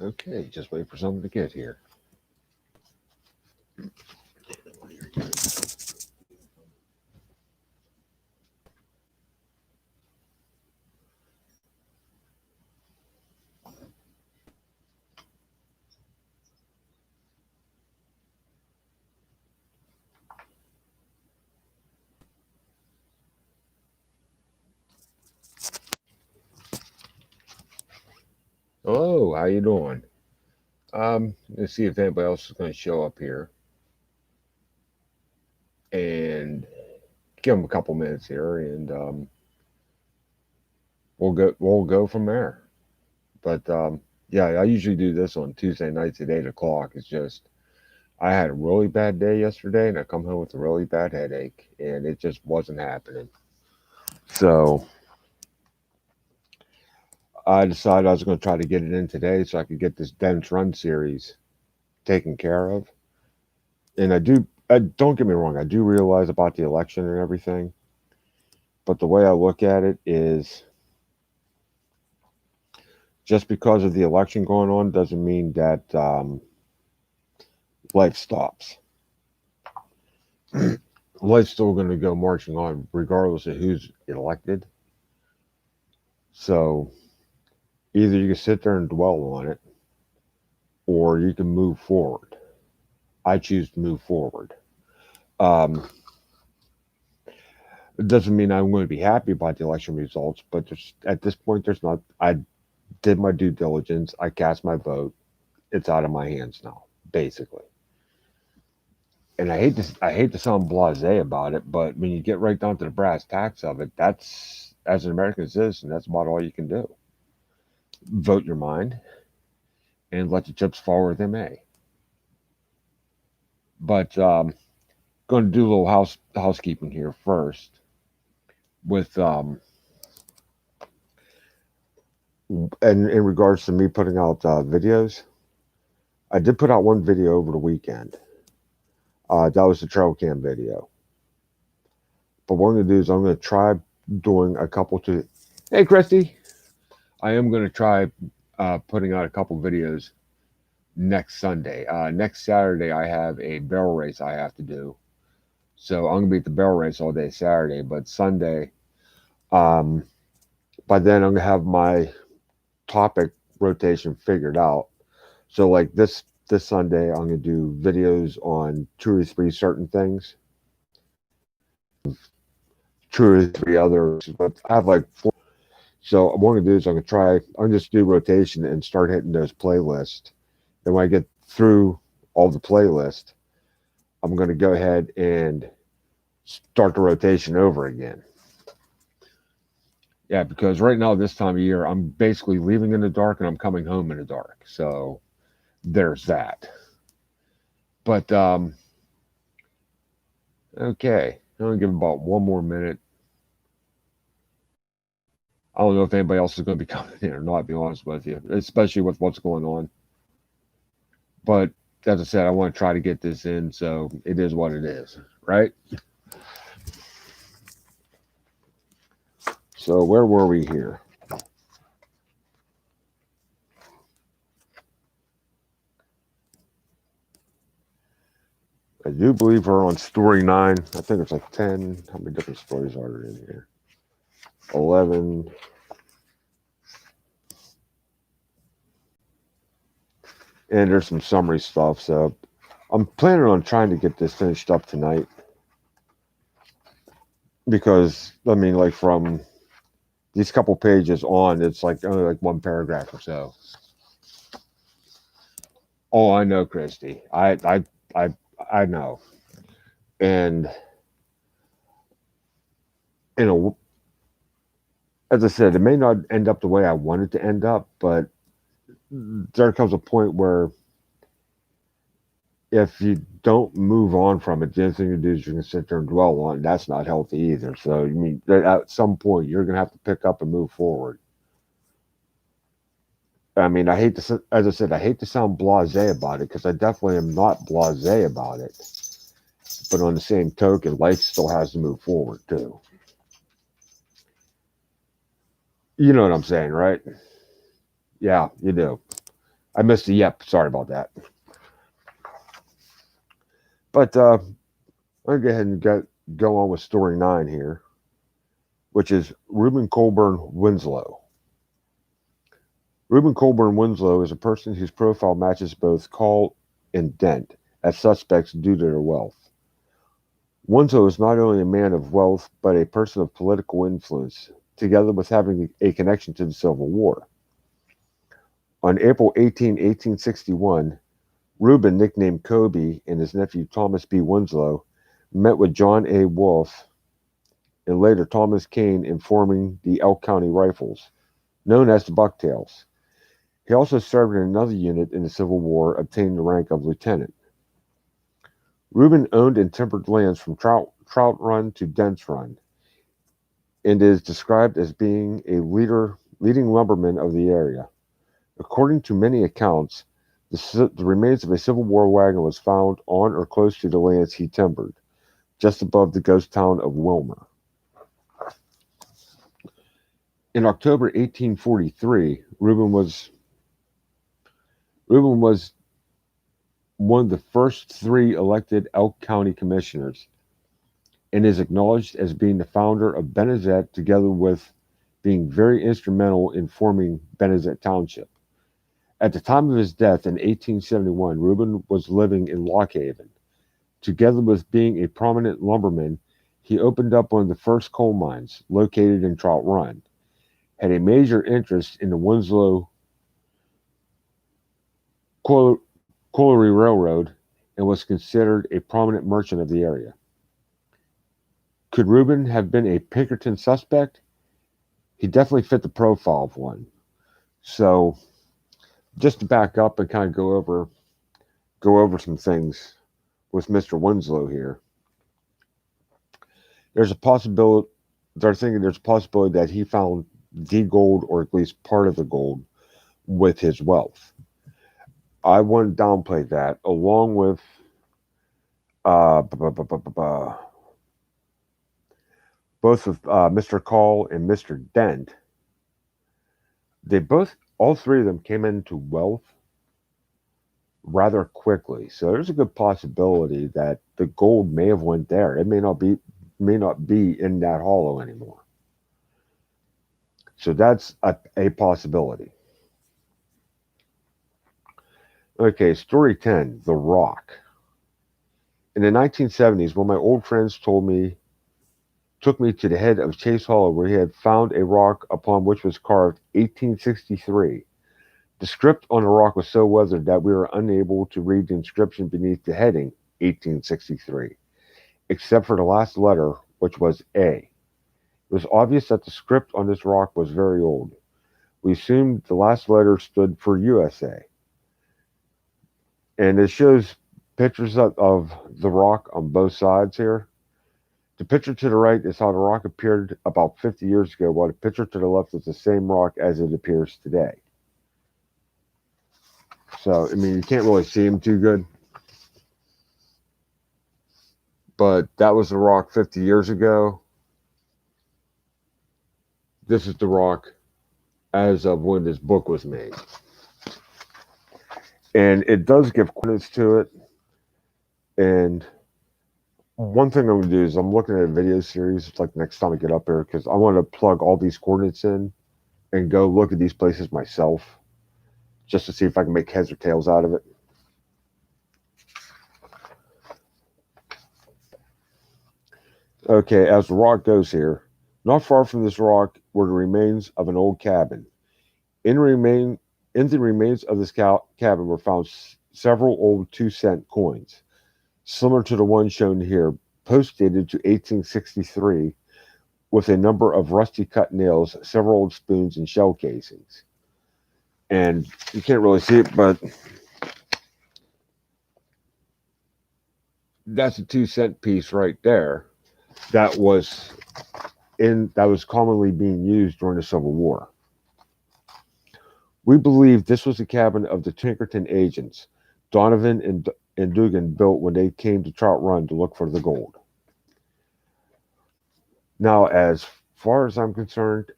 Okay, just wait for someone to get here. Hello, how you doing? Let's see if anybody else is going to show up here, and give them a couple minutes here, and we'll go from there. But yeah, I usually do this on Tuesday nights at 8 o'clock. It's just I had a really bad day yesterday, and I come home with a really bad headache, and it just wasn't happening. So I decided I was going to try to get it in today so I could get this Dents Run series taken care of. And don't get me wrong, I do realize about the election and everything, but the way I look at it is just because of the election going on doesn't mean that life stops. Life's still going to go marching on regardless of who's elected. So either you can sit there and dwell on it or you can move forward. I choose to move forward. Um, it doesn't mean I'm going to be happy about the election results, but at this point, there's not. I did my due diligence. I cast my vote. It's out of my hands now, basically. And I hate to sound blasé about it, but when you get right down to the brass tacks of it, that's as an American citizen, that's about all you can do. Vote your mind and let the chips fall where they may. But going to do a little housekeeping here first with and in regards to me putting out videos. I did put out one video over the weekend. That was the trail cam video. But what I'm going to do is I'm going to try doing a couple to. Hey, Christy. I am going to try putting out a couple videos next Sunday. Next Saturday, I have a barrel race I have to do. So I'm going to be at the barrel race all day Saturday. But Sunday, by then, I'm going to have my topic rotation figured out. So like this Sunday, I'm going to do videos on 2 or 3 certain things. 2 or 3 others, but I have like 4. So what I'm going to do is I'm just do rotation and start hitting those playlists. And when I get through all the playlist, I'm going to go ahead and start the rotation over again. Yeah, because right now, this time of year, I'm basically leaving in the dark and I'm coming home in the dark. So there's that. But, okay. I'm going to give about one more minute. I don't know if anybody else is going to be coming in or not, to be honest with you, especially with what's going on. But as I said, I want to try to get this in, so it is what it is, right? So where were we here? I do believe we're on story 9. I think it's like 10. How many different stories are there in here? 11. And there's some summary stuff. So I'm planning on trying to get this finished up tonight. Because, I mean, like from these couple pages on, it's like only like one paragraph or so. Oh, I know, Christy. I know. And you know, as I said, it may not end up the way I want it to end up, but there comes a point where if you don't move on from it, the only thing you do is you can sit there and dwell on it. That's not healthy either. So, I mean, at some point, you're going to have to pick up and move forward. I mean, as I said, I hate to sound blasé about it because I definitely am not blasé about it. But on the same token, life still has to move forward too. You know what I'm saying, right? Yeah, you do. I missed the yep. Sorry about that. But I'm going to go ahead and go on with story 9 here, which is Reuben Colburn Winslow. Reuben Colburn Winslow is a person whose profile matches both Call and Dent as suspects due to their wealth. Winslow is not only a man of wealth, but a person of political influence, together with having a connection to the Civil War. On April 18, 1861, Reuben, nicknamed Kobe, and his nephew Thomas B. Winslow met with John A. Wolfe and later Thomas Kane in forming the Elk County Rifles, known as the Bucktails. He also served in another unit in the Civil War, obtaining the rank of lieutenant. Reuben owned and timbered lands from Trout Run to Dents Run, and is described as being a leading lumberman of the area. According to many accounts, the remains of a Civil War wagon was found on or close to the lands he timbered, just above the ghost town of Wilmer. In October 1843, Reuben was one of the first 3 elected Elk County commissioners, and is acknowledged as being the founder of Benezet, together with being very instrumental in forming Benezet Township. At the time of his death in 1871, Reuben was living in Lock Haven. Together with being a prominent lumberman, he opened up one of the first coal mines, located in Trout Run, had a major interest in the Winslow Colliery Railroad, and was considered a prominent merchant of the area. Could Reuben have been a Pinkerton suspect? He definitely fit the profile of one. So, just to back up and kind of go over some things with Mr. Winslow here. They're thinking there's a possibility that he found the gold, or at least part of the gold, with his wealth. I wouldn't downplay that, along with both of Mr. Call and Mr. Dent. All 3 of them came into wealth rather quickly. So there's a good possibility that the gold may have went there. It may not be in that hollow anymore. So that's a possibility. Okay, story 10, The Rock. In the 1970s, one of my old friends took me to the head of Chase Hollow, where he had found a rock upon which was carved 1863. The script on the rock was so weathered that we were unable to read the inscription beneath the heading 1863, except for the last letter, which was A. It was obvious that the script on this rock was very old. We assumed the last letter stood for USA. And it shows pictures of the rock on both sides here. The picture to the right is how the rock appeared about 50 years ago, while the picture to the left is the same rock as it appears today. So, I mean, you can't really see him too good. But that was the rock 50 years ago. This is the rock as of when this book was made. And it does give coordinates to it. And one thing I'm going to do is I'm looking at a video series, like next time I get up here, because I want to plug all these coordinates in and go look at these places myself, just to see if I can make heads or tails out of it. Okay, as the rock goes here, not far from this rock were the remains of an old cabin. In the remains of this cabin were found several old 2-cent coins, similar to the one shown here, post-dated to 1863, with a number of rusty cut nails, several old spoons, and shell casings. And you can't really see it, but that's a 2-cent piece right there that was commonly being used during the Civil War. We believe this was the cabin of the Pinkerton agents Donovan and Dugan built when they came to Trout Run to look for the gold. Now, as far as I'm concerned,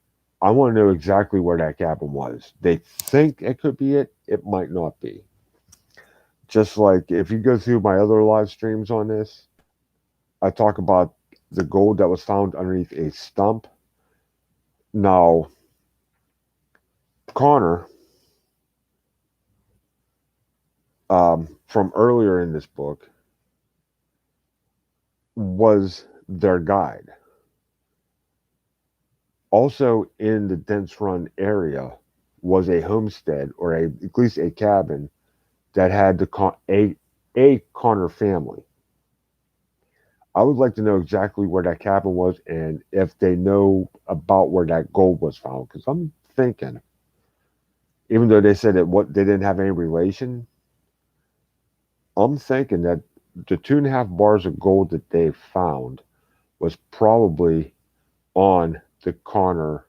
I want to know exactly where that cabin was. They think it could be it. It might not be. Just like if you go through my other live streams on this, I talk about the gold that was found underneath a stump. Now, Connor, from earlier in this book, was their guide. Also in the Dents Run area was a homestead or at least a cabin that had a Connor family. I would like to know exactly where that cabin was and if they know about where that gold was found. Because I'm thinking, even though they said that what they didn't have any relation, I'm thinking that the 2.5 bars of gold that they found was probably on the Connor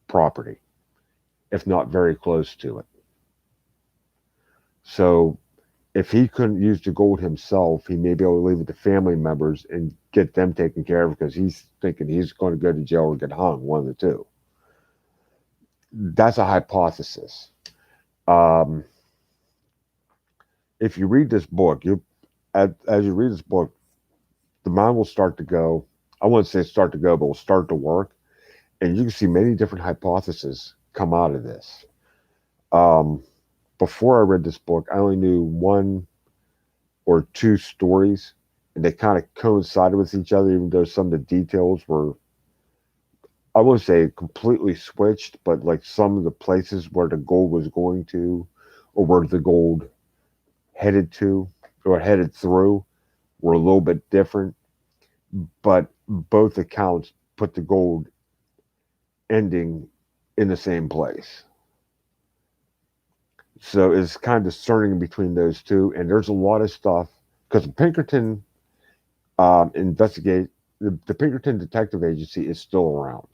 property, if not very close to it. So if he couldn't use the gold himself, he may be able to leave it to family members and get them taken care of because he's thinking he's going to go to jail or get hung, one of the two. That's a hypothesis. Um, if you read this book, as you read this book, the mind will start to go. I wouldn't say start to go, but will start to work, and you can see many different hypotheses come out of this. Um, Before I read this book, I only knew one or two stories, and they kind of coincided with each other, even though some of the details were, I wouldn't say completely switched, but like some of the places where the gold was going to, or where the gold headed to, or headed through, were a little bit different. But both accounts put the gold ending in the same place. So it's kind of discerning between those two. And there's a lot of stuff because Pinkerton investigate the Pinkerton Detective Agency is still around,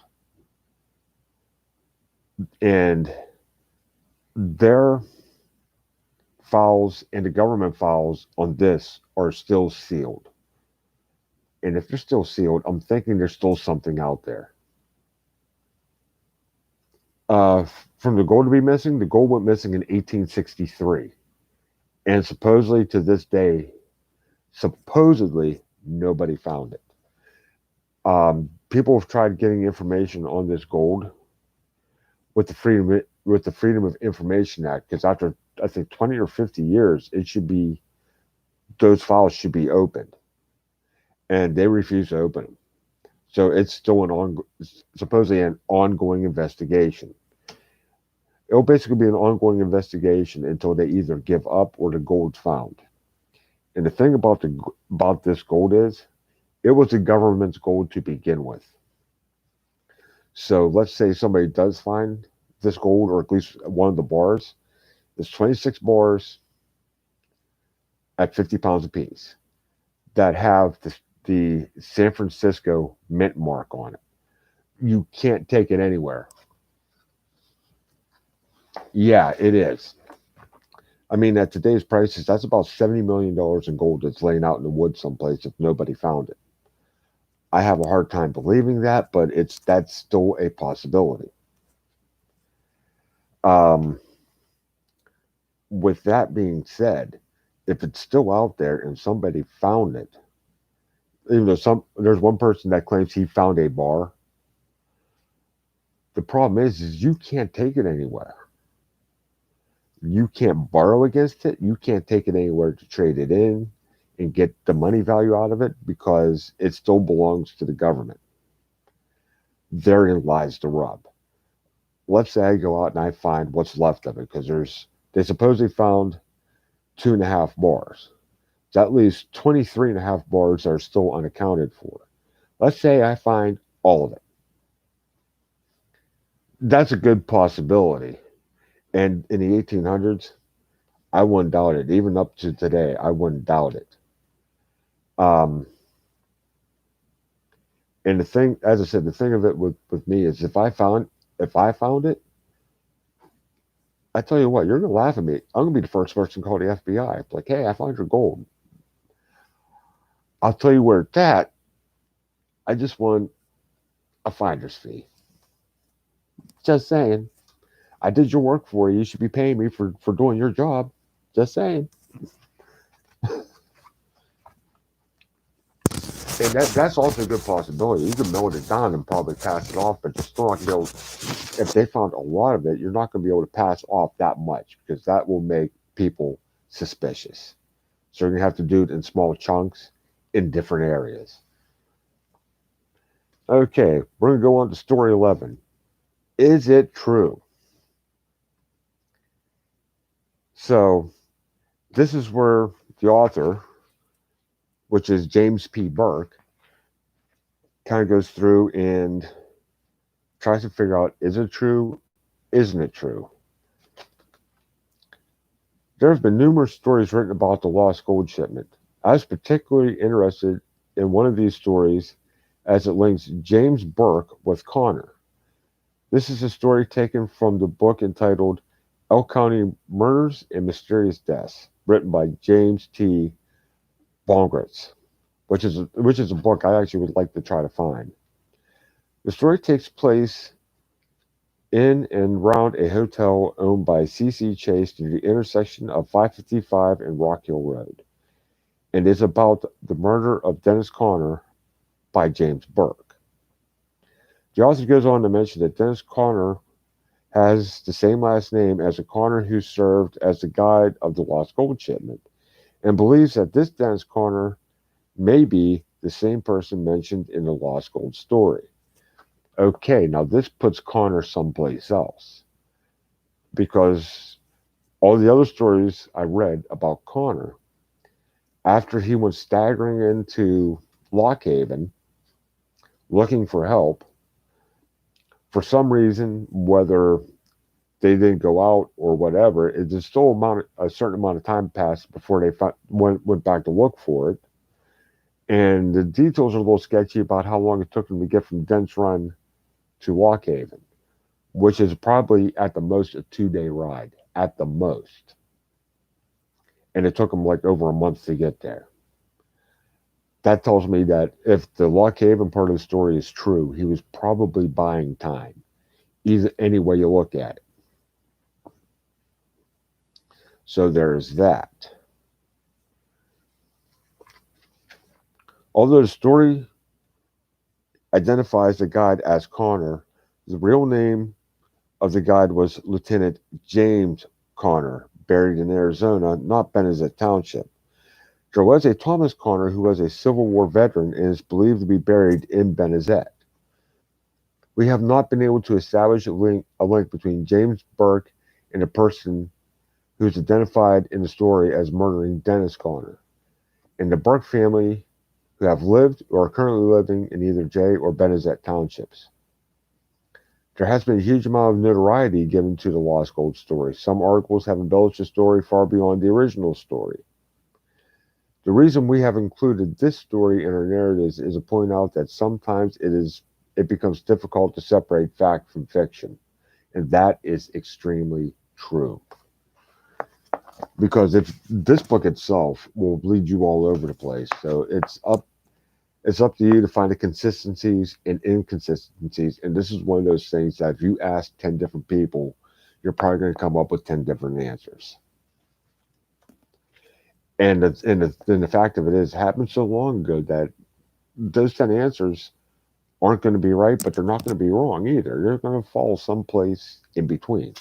and their files and the government files on this are still sealed. And if they're still sealed, I'm thinking there's still something out there. From the gold to be missing, the gold went missing in 1863, and supposedly to this day, supposedly nobody found it. People have tried getting information on this gold with the Freedom of Information Act because after I think 20 or 50 years, it should be those files should be opened, and they refuse to open them. So it's still supposedly an ongoing investigation. It'll basically be an ongoing investigation until they either give up or the gold's found. And the thing about this gold is, it was the government's gold to begin with. So let's say somebody does find this gold, or at least one of the bars. There's 26 bars at 50 pounds apiece that have the San Francisco mint mark on it. You can't take it anywhere. Yeah, it is. I mean, at today's prices, that's about $70 million in gold that's laying out in the woods someplace if nobody found it. I have a hard time believing that, but that's still a possibility. Um, with that being said, if it's still out there and somebody found it, even though there's one person that claims he found a bar, the problem is you can't take it anywhere. You can't borrow against it. You can't take it anywhere to trade it in and get the money value out of it because it still belongs to the government. Therein lies the rub. Let's say I go out and I find what's left of it because they supposedly found 2.5 bars. So at least 23.5 bars are still unaccounted for. Let's say I find all of it. That's a good possibility. And in the 1800s, I wouldn't doubt it. Even up to today, I wouldn't doubt it. Um, and the thing, as I said, the thing of it with me is if I found it, I tell you what, you're gonna laugh at me. I'm gonna be the first person to call the FBI. It's like, hey, I found your gold. I'll tell you where it's at. I just want a finder's fee. Just saying. I did your work for you. You should be paying me for doing your job. Just saying. And that's also a good possibility. You can melt it down and probably pass it off, but you're still not going to be able. If they found a lot of it, you're not going to be able to pass off that much because that will make people suspicious. So you're going to have to do it in small chunks in different areas. Okay, we're going to go on to story 11. Is it true? So this is where the author, which is James P. Burke, kind of goes through and tries to figure out, is it true? Isn't it true? There have been numerous stories written about the lost gold shipment. I was particularly interested in one of these stories as it links James Burke with Connor. This is a story taken from the book entitled Elk County Murders and Mysterious Deaths, written by James T. Bongritz, which is a book I actually would like to try to find. The story takes place in and around a hotel owned by C.C. Chase near the intersection of 555 and Rock Hill Road, and is about the murder of Dennis Connor by James Burke. The author goes on to mention that Dennis Connor has the same last name as a Connor who served as the guide of the lost gold shipment, and believes that this Dennis Connor may be the same person mentioned in the lost gold story. Okay, now this puts Connor someplace else, because all the other stories I read about Connor, after he went staggering into Lock Haven looking for help, for some reason, whether they didn't go out or whatever, it just still a certain amount of time passed before they went back to look for it. And the details are a little sketchy about how long it took them to get from Dents Run to Lock Haven, which is probably at the most a 2-day ride, at the most. And it took them like over a month to get there. That tells me that if the Lock Haven part of the story is true, he was probably buying time, either any way you look at it. So there's that. Although the story identifies the guide as Connor, the real name of the guide was Lieutenant James Connor, buried in Arizona, not Benezet Township. There was a Thomas Connor who was a Civil War veteran and is believed to be buried in Benezet. We have not been able to establish a link between James Burke and the person who is identified in the story as murdering Dennis Connor, and the Burke family who have lived or are currently living in either Jay or Benezet townships. There has been a huge amount of notoriety given to the lost gold story. Some articles have embellished the story far beyond the original story. The reason we have included this story in our narratives is to point out that sometimes it becomes difficult to separate fact from fiction, and that is extremely true. Because if this book itself will lead you all over the place, so it's up to you to find the consistencies and inconsistencies. And this is one of those things that if you ask 10 different people, you're probably going to come up with 10 different answers. And the fact of it is, it happened so long ago that those 10 answers aren't going to be right, but they're not going to be wrong either. They're going to fall someplace in between.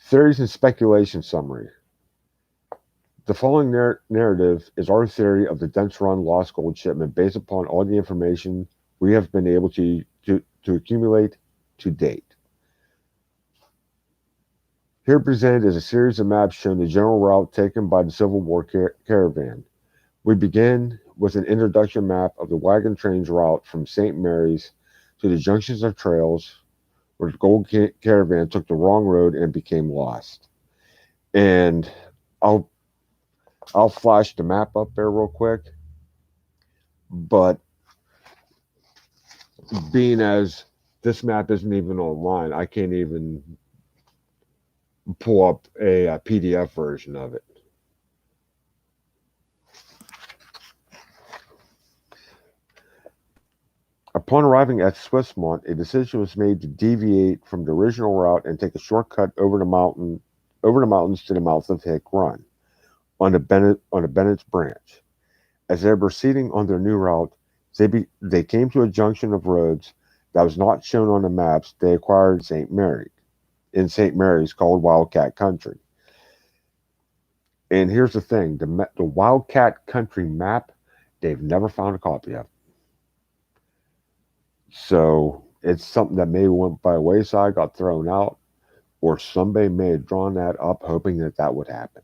Theories and speculation summary. The following narrative is our theory of the Dents Run lost gold shipment based upon all the information we have been able to accumulate to date. Here presented is a series of maps showing the general route taken by the Civil War caravan. We begin with an introduction map of the wagon train's route from St. Mary's to the junctions of trails where the gold caravan took the wrong road and became lost. And I'll flash the map up there real quick, but being as this map isn't even online, I can't even pull up a PDF version of it. Upon arriving at Swissmont, a decision was made to deviate from the original route and take a shortcut over the mountains to the mouth of Hick Run on the Bennett's Branch. As they were proceeding on their new route, they came to a junction of roads that was not shown on the maps they acquired in St. Mary's called Wildcat Country. And here's the thing, the Wildcat Country map, they've never found a copy of. So it's something that maybe went by the wayside, got thrown out, or somebody may have drawn that up hoping that that would happen.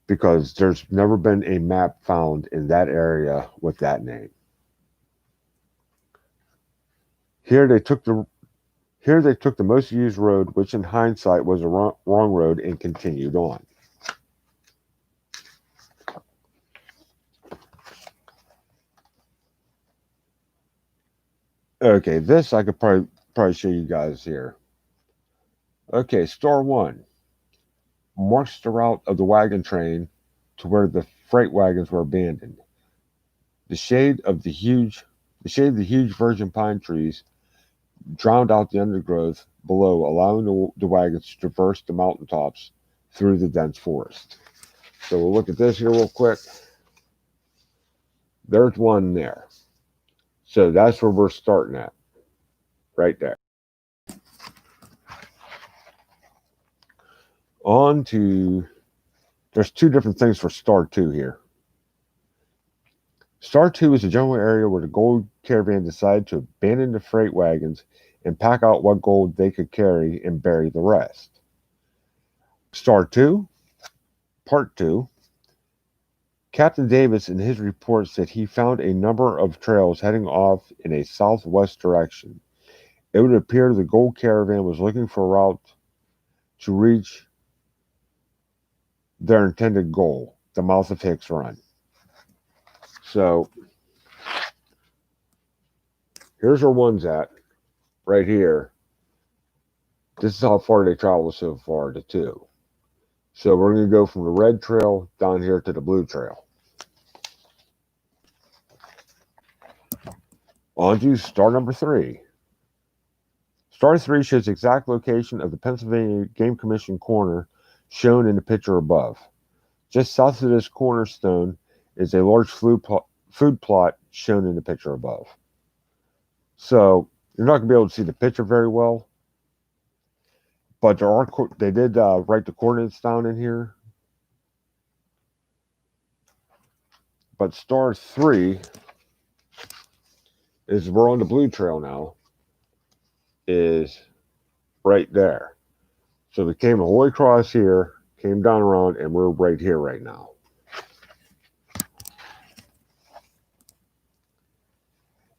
Because there's never been a map found in that area with that name. Here they took the most used road, which in hindsight was a wrong road, and continued on. Okay, this I could probably show you guys here. Okay, Star 1 marks the route of the wagon train to where the freight wagons were abandoned. The shade of the huge virgin pine trees drowned out the undergrowth below, allowing the wagons to traverse the mountaintops through the dense forest. So we'll look at this here real quick. There's one there. So that's where we're starting at, right there. On to, there's two different things for Star 2 here. Star 2 is a general area where the gold caravan decided to abandon the freight wagons and pack out what gold they could carry and bury the rest. Star 2, Part 2, Captain Davis in his report said he found a number of trails heading off in a southwest direction. It would appear the gold caravan was looking for a route to reach their intended goal, the mouth of Hicks Run. So here's where one's at, right here. This is how far they traveled so far, the two. So we're going to go from the red trail down here to the blue trail. On to Star number 3. Star 3 shows the exact location of the Pennsylvania Game Commission corner shown in the picture above. Just south of this cornerstone is a large food plot shown in the picture above. So you're not going to be able to see the picture very well, but they did write the coordinates down in here. But Star 3 is, we're on the blue trail now, is right there. So we came all the way across here, came down around, and we're right here right now.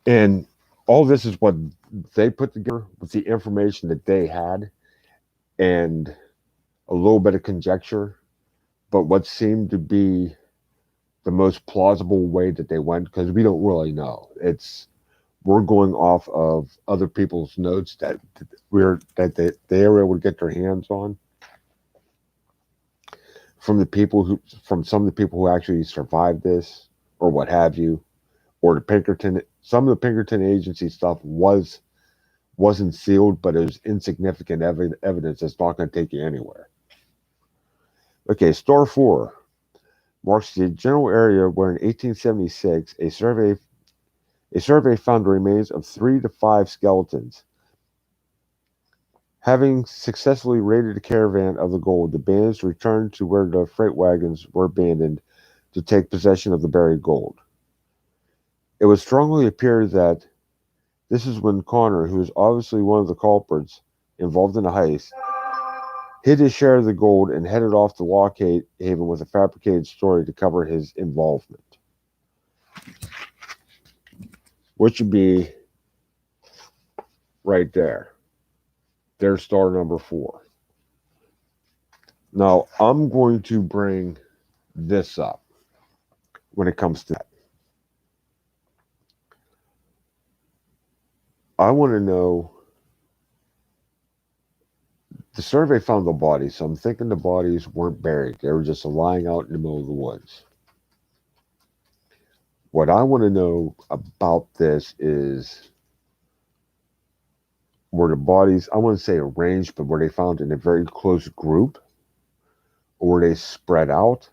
And all this is what they put together with the information that they had and a little bit of conjecture, but what seemed to be the most plausible way that they went, because we don't really know. We're going off of other people's notes that they were able to get their hands on from some of the people who actually survived this or what have you, or some of the Pinkerton agency stuff wasn't sealed, but it was insignificant evidence that's not going to take you anywhere. Okay, Star 4 marks the general area where in 1876 a survey found the remains of 3 to 5 skeletons. Having successfully raided the caravan of the gold, the bandits returned to where the freight wagons were abandoned to take possession of the buried gold. It would strongly appear that this is when Connor, who is obviously one of the culprits involved in the heist, hid his share of the gold and headed off to Lockhaven with a fabricated story to cover his involvement. Which would be right there. There's Star number 4. Now, I'm going to bring this up when it comes to that. I want to know, the survey found the bodies, so I'm thinking the bodies weren't buried. They were just lying out in the middle of the woods. What I want to know about this is, were the bodies, I want to say arranged, but were they found in a very close group? Or were they spread out?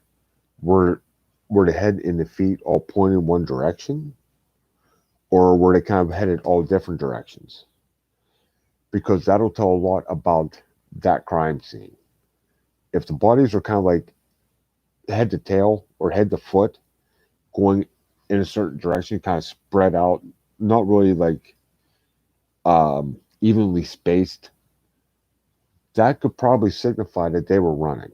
Were the head and the feet all pointing one direction? Or were they kind of headed all different directions? Because that'll tell a lot about that crime scene. If the bodies are kind of like head to tail or head to foot, going in a certain direction, kind of spread out, not really like evenly spaced, that could probably signify that they were running.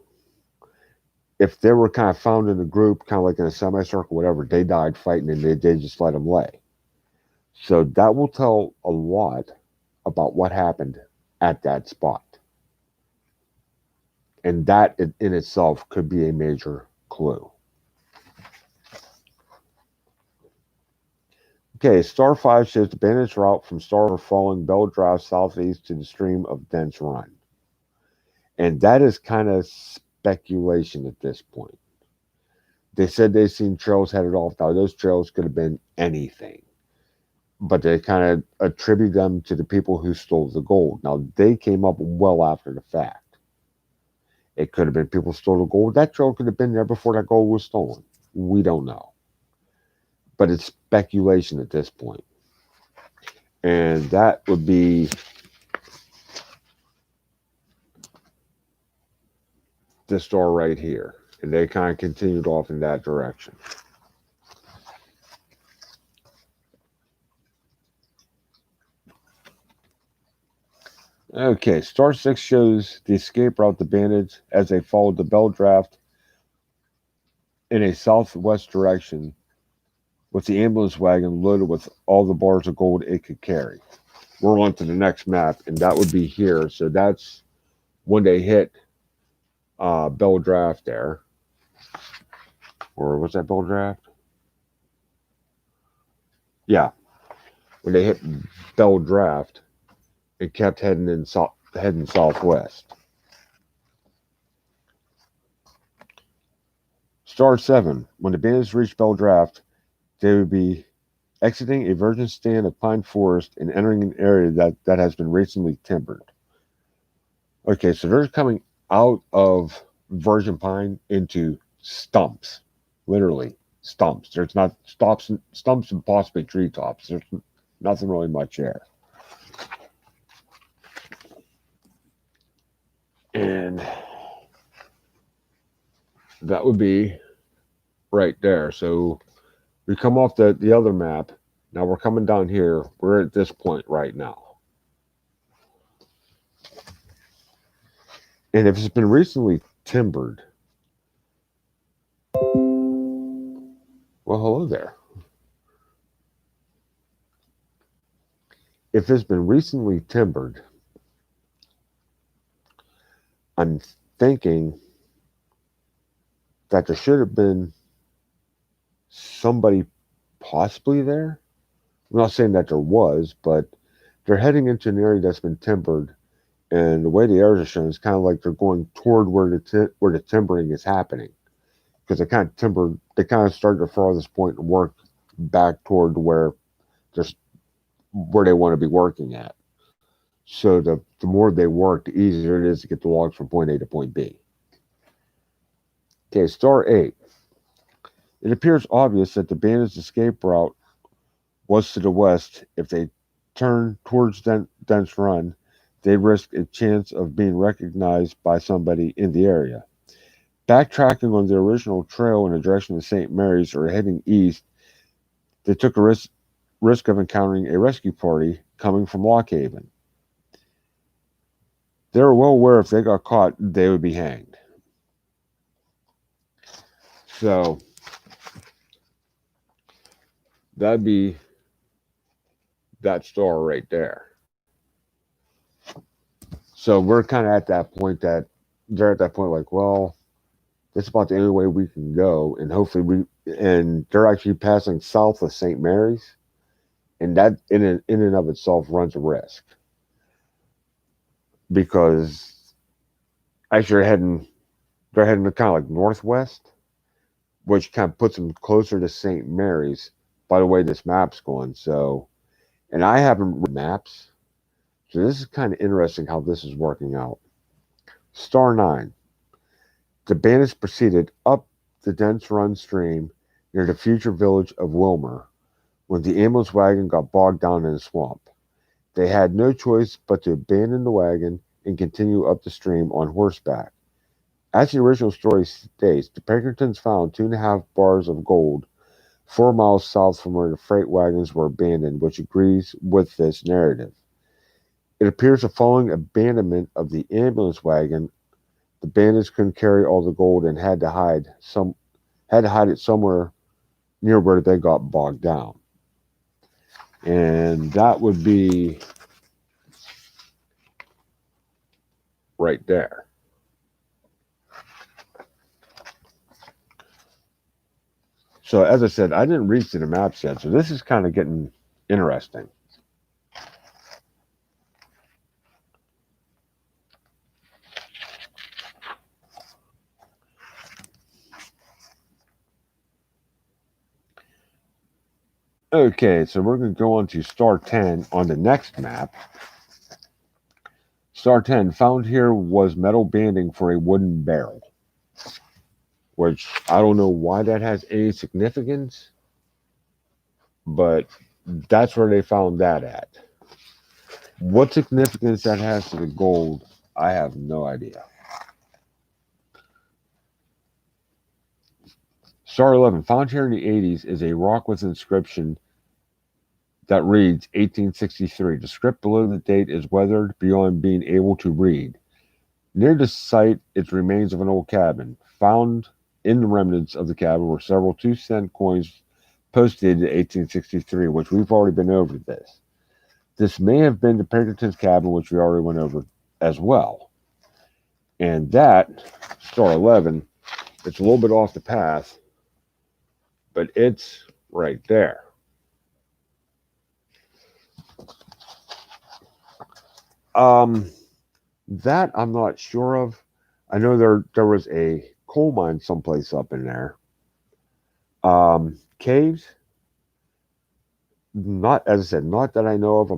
If they were kind of found in a group, kind of like in a semicircle, whatever, they died fighting and they just let them lay. So that will tell a lot about what happened at that spot. And that in itself could be a major clue. Okay, Star 5 shows the bandits' route from Star following Bell Drive southeast to the stream of Dents Run. And that is kind of speculation at this point. They said they've seen trails headed off. Now, those trails could have been anything, but they kind of attribute them to the people who stole the gold. Now, they came up well after the fact. It could have been people stole the gold. That trail could have been there before that gold was stolen. We don't know. But it's speculation at this point. And that would be the star right here. And they kind of continued off in that direction. Okay, Star 6 shows the escape route the bandits as they followed the Bell Draft in a southwest direction with the ambulance wagon loaded with all the bars of gold it could carry. We're on to the next map, and that would be here. So that's when they hit Bell Draft there. Or was that Bell Draft? Yeah. When they hit Bell Draft, it kept heading southwest. Star 7. When the bandits reached Bell Draft, they would be exiting a virgin stand of pine forest and entering an area that has been recently timbered. Okay, so they're coming out of virgin pine into stumps. Literally stumps. There's not stumps and possibly treetops. There's nothing really much there. And that would be right there. So we come off the other map. Now we're coming down here. We're at this point right now. And if it's been recently timbered, well, hello there. If it's been recently timbered, I'm thinking that there should have been somebody possibly there. I'm not saying that there was, but they're heading into an area that's been timbered, and the way the arrows are shown is kind of like they're going toward where the timbering is happening, because they kind of started the farthest point and work back toward where they want to be working at. So the more they work, the easier it is to get the logs from point A to point B. Okay, Star 8. It appears obvious that the bandits' escape route was to the west. If they turned towards Dents Run, they risked a chance of being recognized by somebody in the area. Backtracking on the original trail in the direction of St. Mary's or heading east, they took a risk of encountering a rescue party coming from Lock Haven. They were well aware if they got caught, they would be hanged. So that'd be that star right there. So we're kind of at that point they're at that point like, well, that's about the only way we can go, and hopefully and they're actually passing south of St. Mary's, and that in and of itself runs a risk, because actually they're heading kind of like northwest, which kind of puts them closer to St. Mary's, by the way this map's going. So, and I haven't read maps, so this is kind of interesting how this is working out. Star 9. The bandits proceeded up the Dents Run stream near the future village of Wilmer when the ambulance wagon got bogged down in a swamp. They had no choice but to abandon the wagon and continue up the stream on horseback. As the original story states, the Pinkertons found 2.5 bars of gold 4 miles south from where the freight wagons were abandoned, which agrees with this narrative. It appears that following abandonment of the ambulance wagon, the bandits couldn't carry all the gold and had to hide it somewhere near where they got bogged down. And that would be right there. So as I said, I didn't read to the maps yet, so this is kind of getting interesting. Okay, so we're going to go on to Star 10 on the next map. Star 10, found here was metal banding for a wooden barrel, which I don't know why that has any significance, but that's where they found that at. What significance that has to the gold, I have no idea. Star 11, found here in the 80s, is a rock with inscription that reads 1863. The script below the date is weathered beyond being able to read. Near the site, its remains of an old cabin. Found in the remnants of the cabin were several 2-cent coins posted in 1863, which we've already been over this. This may have been the Pinkertons' cabin, which we already went over as well. And that, Star 11, it's a little bit off the path, but it's right there. That I'm not sure of. I know there was a coal mine someplace up in there. Caves, not, as I said, not that I know of. I'm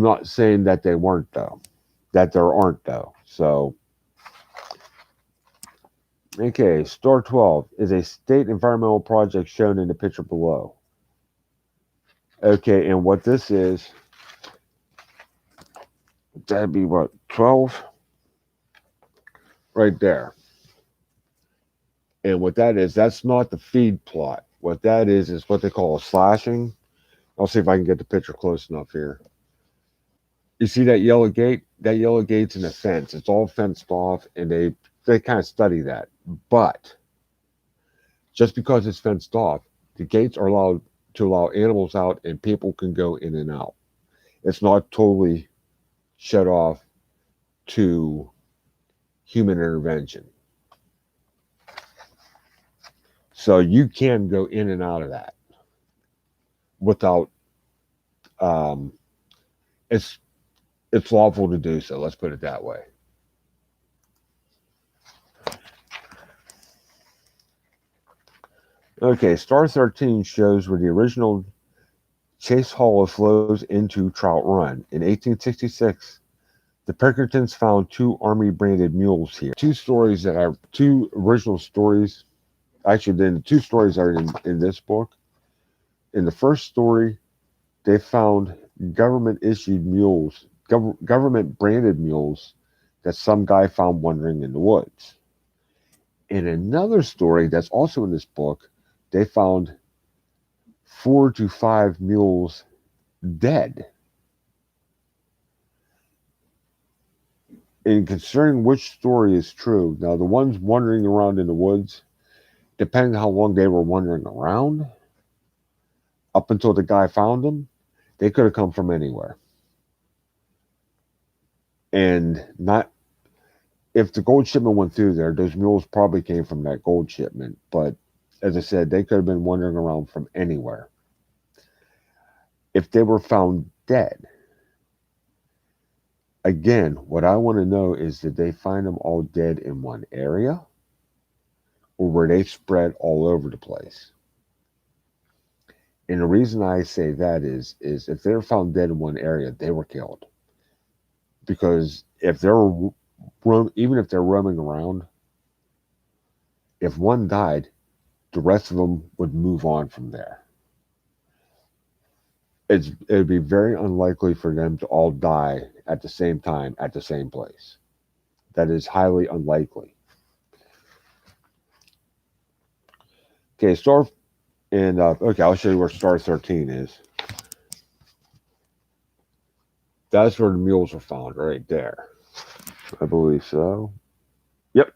not saying that they weren't though, that there aren't though. So okay, Star 12 is a state environmental project shown in the picture below. Okay, and what this is, that'd be what, 12? Right there. And what that is, that's not the feed plot. What that is what they call a slashing. I'll see if I can get the picture close enough here. You see that yellow gate? That yellow gate's in a fence. It's all fenced off, and they kind of study that. But just because it's fenced off, the gates are allowed to allow animals out, and people can go in and out. It's not totally shut off to human intervention. So you can go in and out of that without it's lawful to do so. Let's put it that way. Okay, Star 13 shows where the original Chase Hall flows into Trout Run. In 1866, the Pinkertons found 2 Army-branded mules here. Two original stories. Actually, then the 2 stories are in this book. In the first story, they found government-issued mules, government-branded mules that some guy found wandering in the woods. In another story that's also in this book, they found 4 to 5 mules dead. And concerning which story is true, now the ones wandering around in the woods, depending on how long they were wandering around, up until the guy found them, they could have come from anywhere. And not, if the gold shipment went through there, those mules probably came from that gold shipment. But as I said, they could have been wandering around from anywhere. If they were found dead, again, what I want to know is, did they find them all dead in one area? Or were they spread all over the place? And the reason I say that is if they're found dead in one area, they were killed. Because if even if they're roaming around, if one died, the rest of them would move on from there. It would be very unlikely for them to all die at the same time at the same place. That is highly unlikely. Okay, okay, I'll show you where star 13 is. That's where the mules were found, right there. I believe so. Yep.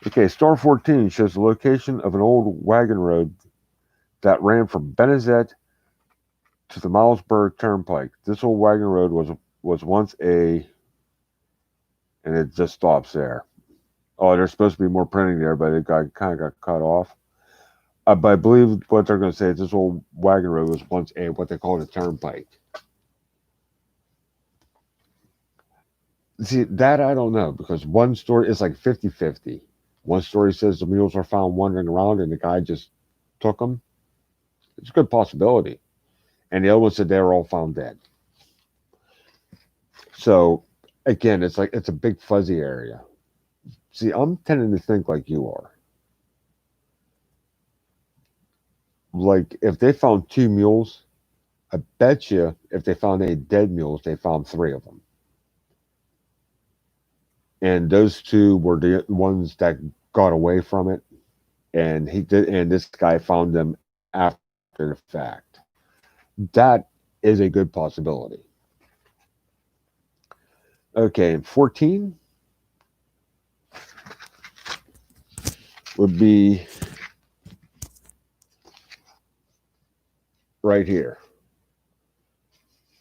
Okay, star 14 shows the location of an old wagon road that ran from Benezet to the Milesburg Turnpike. This old wagon road was once and it just stops there. Oh, there's supposed to be more printing there, but it kind of got cut off. But I believe what they're going to say is this old wagon road was once what they call a turnpike. See, that I don't know, because one story is like 50-50. One story says the mules were found wandering around and the guy just took them. It's a good possibility. And the other one said they were all found dead. So, again, it's a big fuzzy area. See, I'm tending to think like you are. Like, if they found 2 mules, I bet you if they found any dead mules, they found 3 of them. And those 2 were the ones that got away from it. And this guy found them after the fact. That is a good possibility. Okay, and 14 would be right here.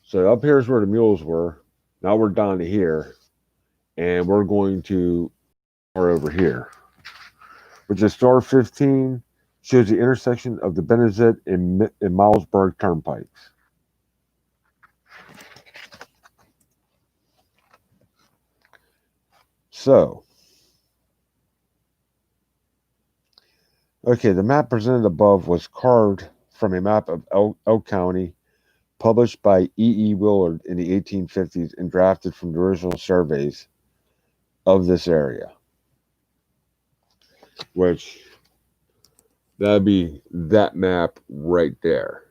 So up here is where the mules were. Now we're down to here, and we're going to start over here, which is star 15, shows the intersection of the Benezet and Milesburg Turnpikes. So, okay, the map presented above was carved from a map of Elk County, published by E. Willard in the 1850s and drafted from the original surveys of this area. Which, that'd be that map right there.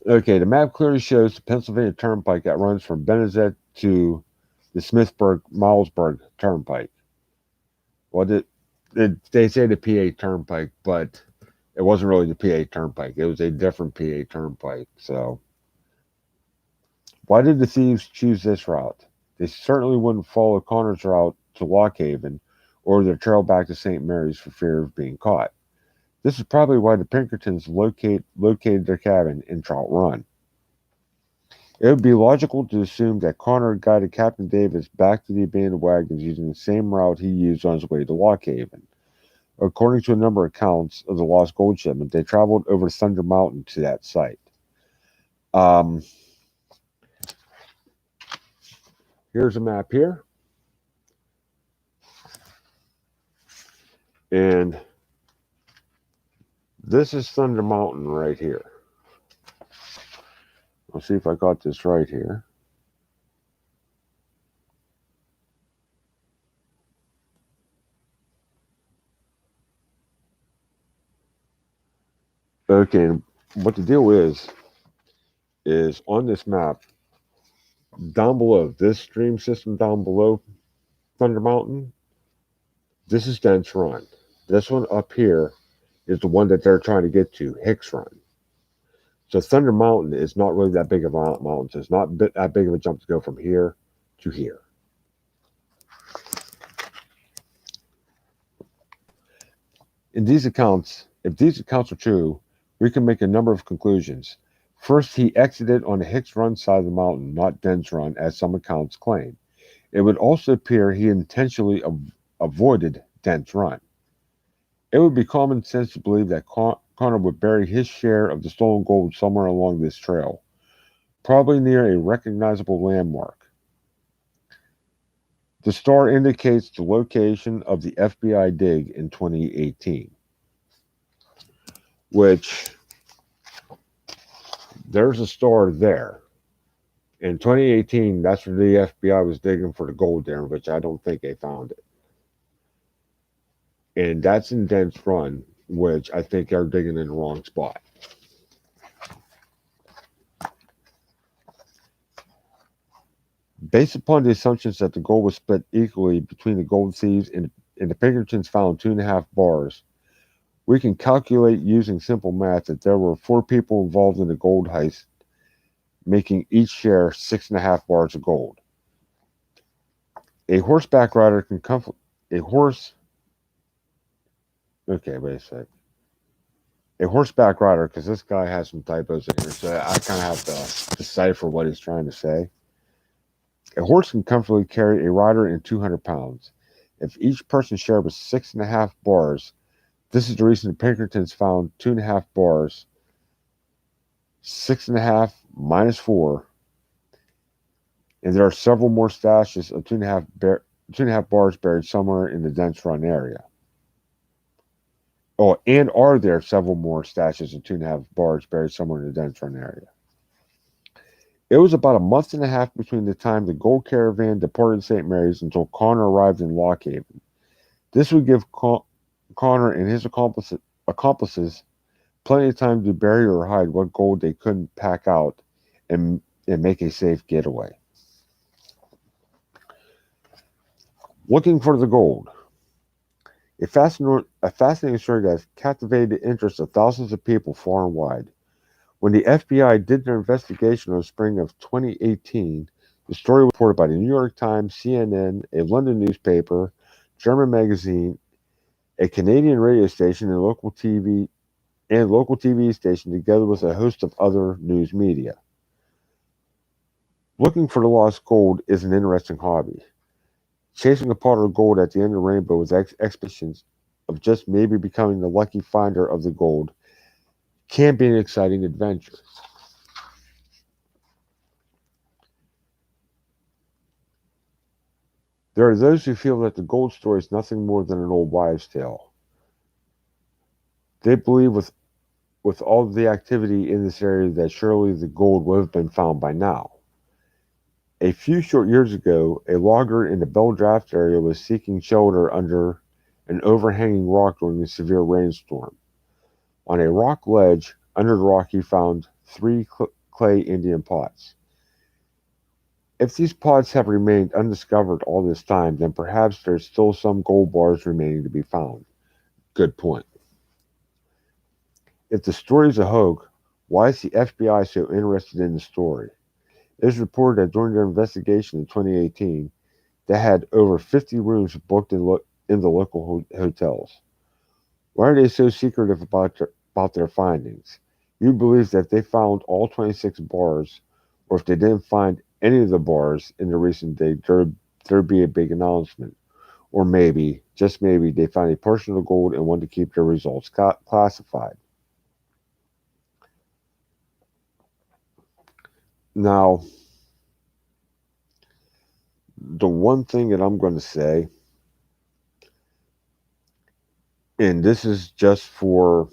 Okay, the map clearly shows the Pennsylvania Turnpike that runs from Benezet to the Milesburg Turnpike. Well, they say the PA Turnpike, but it wasn't really the PA Turnpike. It was a different PA Turnpike. So, why did the thieves choose this route? They certainly wouldn't follow Connor's route to Lock Haven or their trail back to St. Mary's for fear of being caught. This is probably why the Pinkertons located their cabin in Trout Run. It would be logical to assume that Connor guided Captain Davis back to the abandoned wagons using the same route he used on his way to Lock Haven. According to a number of accounts of the lost gold shipment, they traveled over Thunder Mountain to that site. Here's a map here. And this is Thunder Mountain right here. I'll see if I got this right here. Okay, and what the deal is on this map, down below, this stream system down below Thunder Mountain, this is Dents Run. This one up here is the one that they're trying to get to, Hicks Run. So Thunder Mountain is not really that big of a mountain. So it's not that big of a jump to go from here to here. If these accounts are true, we can make a number of conclusions. First, he exited on the Hicks Run side of the mountain, not Dents Run, as some accounts claim. It would also appear he intentionally avoided Dents Run. It would be common sense to believe that Connor would bury his share of the stolen gold somewhere along this trail, probably near a recognizable landmark. The star indicates the location of the FBI dig in 2018, which there's a star there. In 2018, that's where the FBI was digging for the gold there, which I don't think they found it. And that's in Dents Run, which I think they're digging in the wrong spot. Based upon the assumptions that the gold was split equally between the gold thieves and the Pinkertons found 2.5 bars, we can calculate using simple math that there were 4 people involved in the gold heist, making each share 6.5 bars of gold. A horseback rider can a horse. Okay, wait a sec. A horseback rider, because this guy has some typos in here, so I kind of have to decipher what he's trying to say. A horse can comfortably carry a rider in 200 pounds. If each person's share was 6.5 bars, this is the reason the Pinkertons found 2.5 bars. 6.5 minus 4, and there are several more stashes of 2.5 bars buried somewhere in the Dents Run area. Oh, and are there several more stashes of 2.5 bars buried somewhere in the Dents Run area? It was about a month and a half between the time the gold caravan departed St. Mary's until Connor arrived in Lockhaven. This would give Connor and his accomplices plenty of time to bury or hide what gold they couldn't pack out and make a safe getaway. Looking for the gold. A fascinating story that has captivated the interest of thousands of people far and wide. When the FBI did their investigation in the spring of 2018, the story was reported by the New York Times, CNN, a London newspaper, German magazine, a Canadian radio station, and local TV station, together with a host of other news media. Looking for the lost gold is an interesting hobby. Chasing a pot of gold at the end of the rainbow with expectations of just maybe becoming the lucky finder of the gold can be an exciting adventure. There are those who feel that the gold story is nothing more than an old wives' tale. They believe with all the activity in this area that surely the gold would have been found by now. A few short years ago, a logger in the Bell Draft area was seeking shelter under an overhanging rock during a severe rainstorm. On a rock ledge under the rock, he found 3 clay Indian pots. If these pots have remained undiscovered all this time, then perhaps there's still some gold bars remaining to be found. Good point. If the story is a hoax, why is the FBI so interested in the story? It is reported that during their investigation in 2018, they had over 50 rooms booked in the local hotels. Why are they so secretive about their findings? You believe that if they found all 26 bars, or if they didn't find any of the bars in the recent day, there'd be a big announcement. Or maybe, just maybe, they found a portion of the gold and want to keep their results classified. Now, the one thing that I'm going to say, and this is just from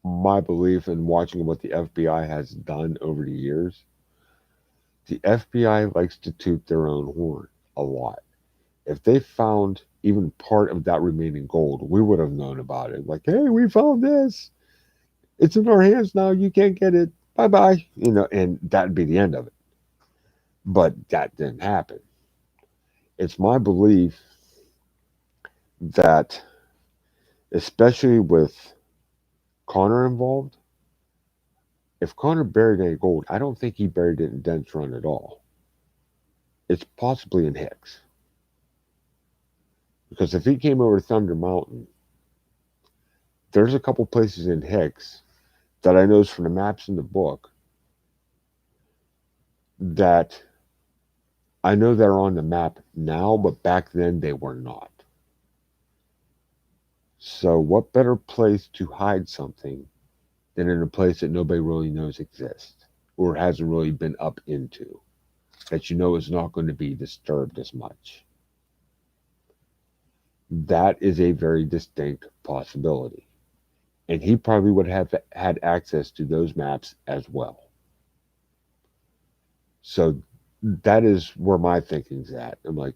my belief in watching what the FBI has done over the years. The FBI likes to toot their own horn a lot. If they found even part of that remaining gold, we would have known about it. Like, hey, we found this. It's in our hands now. You can't get it. Bye bye. And that'd be the end of it. But that didn't happen. It's my belief that, especially with Connor involved, if Connor buried any gold, I don't think he buried it in Dents Run at all. It's possibly in Hicks. Because if he came over to Thunder Mountain, there's a couple places in Hicks that I know from the maps in the book that I know they're on the map now, but back then they were not. So what better place to hide something than in a place that nobody really knows exists or hasn't really been up into? that you know is not going to be disturbed as much. That is a very distinct possibility. And he probably would have had access to those maps as well. So that is where my thinking's at. I'm like,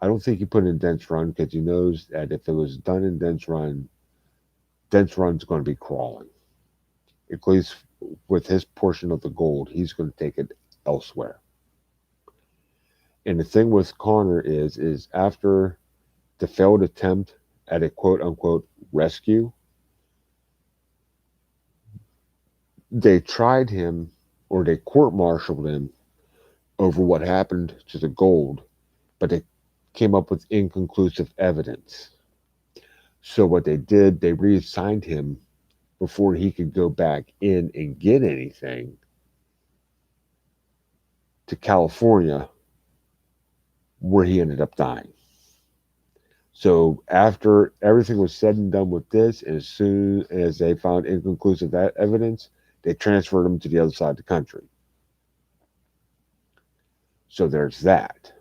I don't think he put in Dents Run because he knows that if it was done in Dents Run's going to be crawling. At least with his portion of the gold, he's going to take it elsewhere. And the thing with Connor is after the failed attempt at a quote unquote rescue, they tried him or they court martialed him over what happened to the gold, but they came up with inconclusive evidence. So what they did, they reassigned him before he could go back in and get anything to California, where he ended up dying. So after everything was said and done with this, and as soon as they found inconclusive evidence, they transferred him to the other side of the country. So there's that.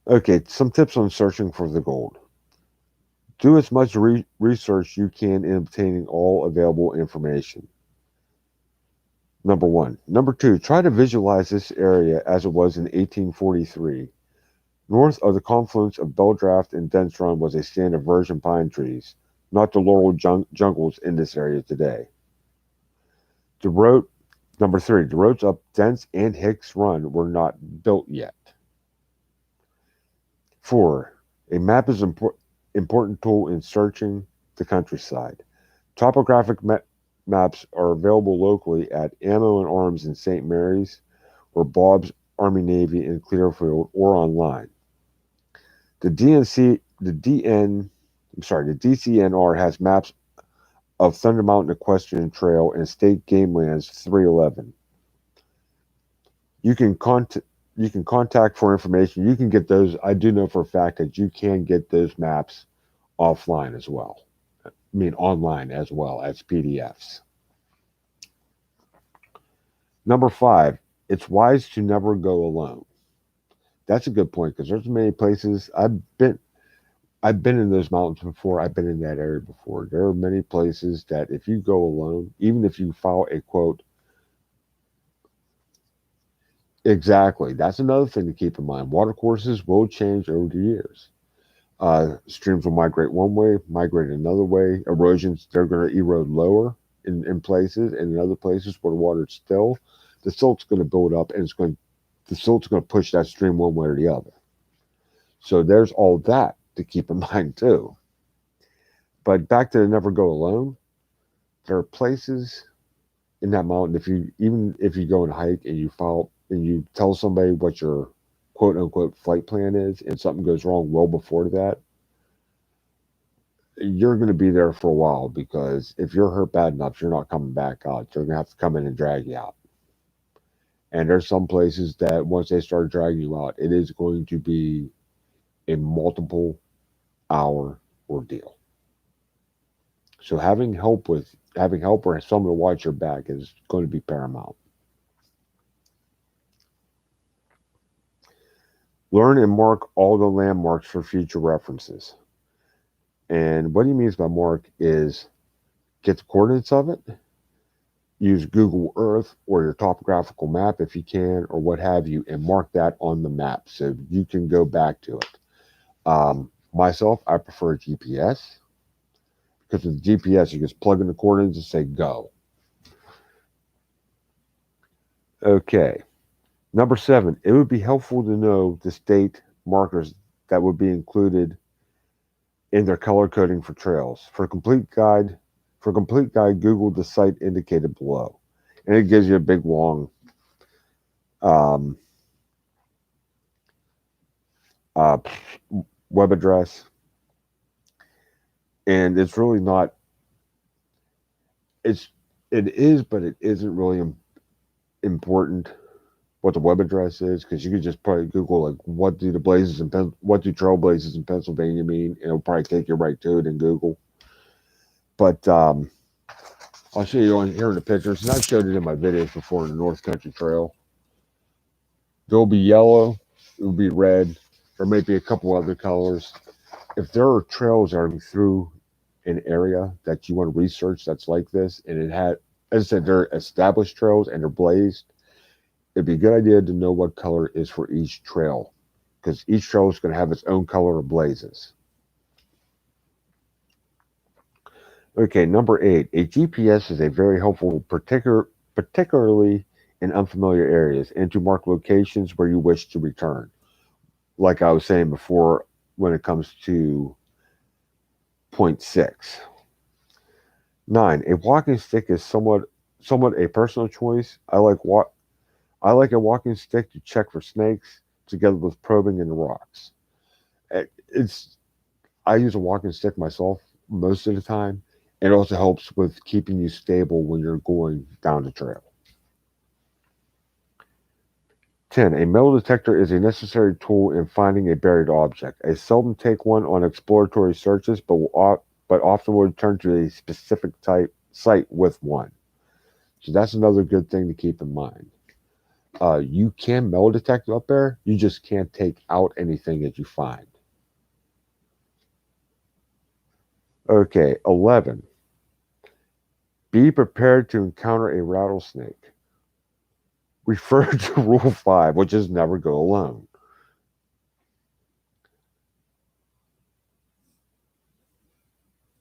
Okay, some tips on searching for the gold. Do as much research you can in obtaining all available information. Number one. Number two, try to visualize this area as it was in 1843. North of the confluence of Beldraft and Dents Run was a stand of virgin pine trees, not the laurel jungles in this area today. Number three, the roads up Dents and Hicks Run were not built yet. 4. A map is an important tool in searching the countryside. Topographic maps are available locally at Ammo and Arms in St. Mary's or Bob's Army Navy in Clearfield or online. The DCNR has maps of Thunder Mountain Equestrian Trail and State Game Lands 311. You can contact for information. You can get those. I do know for a fact that you can get those maps offline as well. I mean, online as well as PDFs. Number 5, it's wise to never go alone. That's a good point because there's many places I've been in those mountains before. I've been in that area before. There are many places that if you go alone, even if you file a quote, exactly. That's another thing to keep in mind. Watercourses will change over the years. Streams will migrate one way, migrate another way. Erosions, they're going to erode lower in places, and in other places where the water's still, the silt's going to build up, and the silt's going to push that stream one way or the other. So there's all that to keep in mind too. But back to the never go alone, there are places in that mountain. Even if you go and hike and you tell somebody what your quote unquote flight plan is, and something goes wrong well before that, you're going to be there for a while because if you're hurt bad enough, you're not coming back out. They're going to have to come in and drag you out. And there's some places that once they start dragging you out, it is going to be a multiple hour ordeal. So having help or someone to watch your back is going to be paramount. Learn and mark all the landmarks for future references. And what he means by mark is get the coordinates of it, use Google Earth or your topographical map if you can, or what have you, and mark that on the map so you can go back to it. Myself, I prefer GPS because with GPS, you just plug in the coordinates and say go. Okay. Number 7, it would be helpful to know the state markers that would be included in their color coding for trails. For a complete guide, Google the site indicated below, and it gives you a big long web address, and it's really not. It is, but it isn't really important what the web address is, because you could just probably Google like what do trailblazers in Pennsylvania mean, and it'll probably take you right to it in Google. But I'll show you on here in the pictures, and I've showed it in my videos before in the North Country Trail. There'll be yellow, it will be red, there may be a couple other colors. If there are trails that are through an area that you want to research that's like this, and it had, as I said, they're established trails and they're blazed, it'd be a good idea to know what color is for each trail, because each trail is going to have its own color of blazes. Okay, number 8. A GPS is a very helpful, particularly in unfamiliar areas, and to mark locations where you wish to return. Like I was saying before, when it comes to point 6. 9. A walking stick is somewhat a personal choice. I like a walking stick to check for snakes, together with probing in the rocks. It's I use a walking stick myself most of the time. It also helps with keeping you stable when you're going down the trail. 10. A metal detector is a necessary tool in finding a buried object. I seldom take one on exploratory searches, but often will return to a specific type site with one. So that's another good thing to keep in mind. You can metal detect up there, you just can't take out anything that you find. Okay, 11. Be prepared to encounter a rattlesnake. Refer to Rule 5, which is never go alone.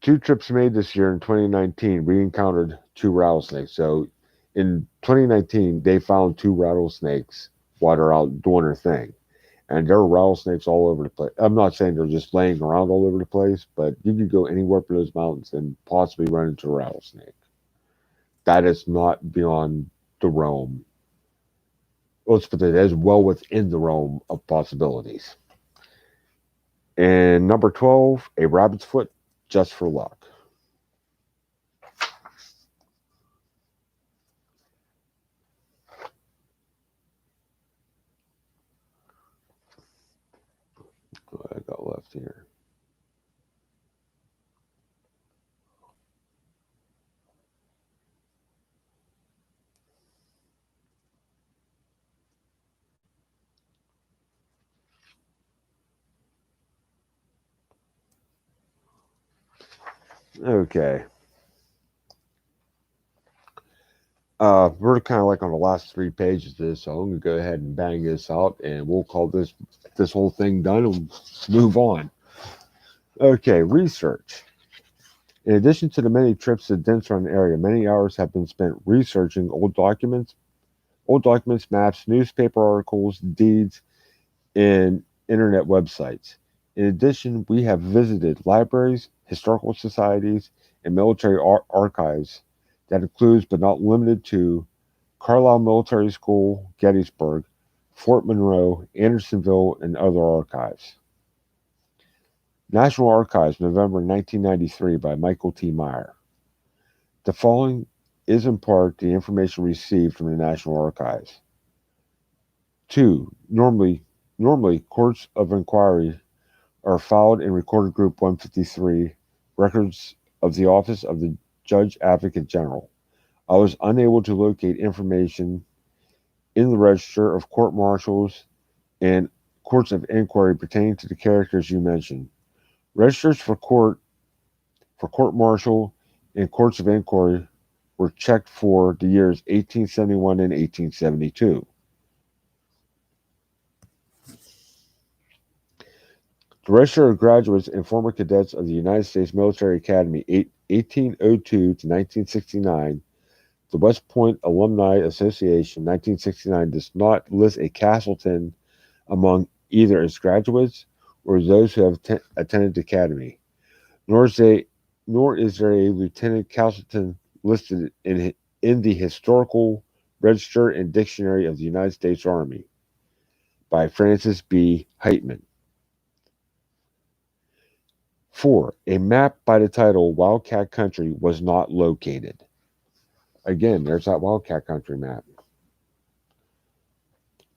Two trips made this year in 2019, we encountered two rattlesnakes. So in 2019, they found two rattlesnakes while they're out doing their thing. And there are rattlesnakes all over the place. I'm not saying they're just laying around all over the place, but you could go anywhere up those mountains and possibly run into a rattlesnake. That is not beyond the realm. Let's put it as well within the realm of possibilities. And number 12, a rabbit's foot just for luck. What I got left here. Okay. We're kind of like on the last 3 pages of this, so I'm gonna go ahead and bang this out, and we'll call this whole thing done and move on. Okay, research. In addition to the many trips to the Dents area, many hours have been spent researching old documents, maps, newspaper articles, deeds, and internet websites. In addition, we have visited libraries, historical societies, and military archives that includes but not limited to Carlisle Military School, Gettysburg, Fort Monroe, Andersonville, and other archives. National Archives, November 1993 by Michael T. Meyer. The following is in part the information received from the National Archives. 2. Normally, courts of inquiry are filed in Recorded Group 153, Records of the Office of the Judge Advocate General. I was unable to locate information in the register of court martials and courts of inquiry pertaining to the characters you mentioned. Registers for court martial and courts of inquiry were checked for the years 1871 and 1872. The register of graduates and former cadets of the United States Military Academy 1802 to 1969, the West Point Alumni Association 1969 does not list a Castleton among either its graduates or those who have attended the academy, nor is there a Lieutenant Castleton listed in the Historical Register and Dictionary of the United States Army by Francis B. Heitman. 4. A map by the title Wildcat Country was not located. Again, there's that Wildcat Country map.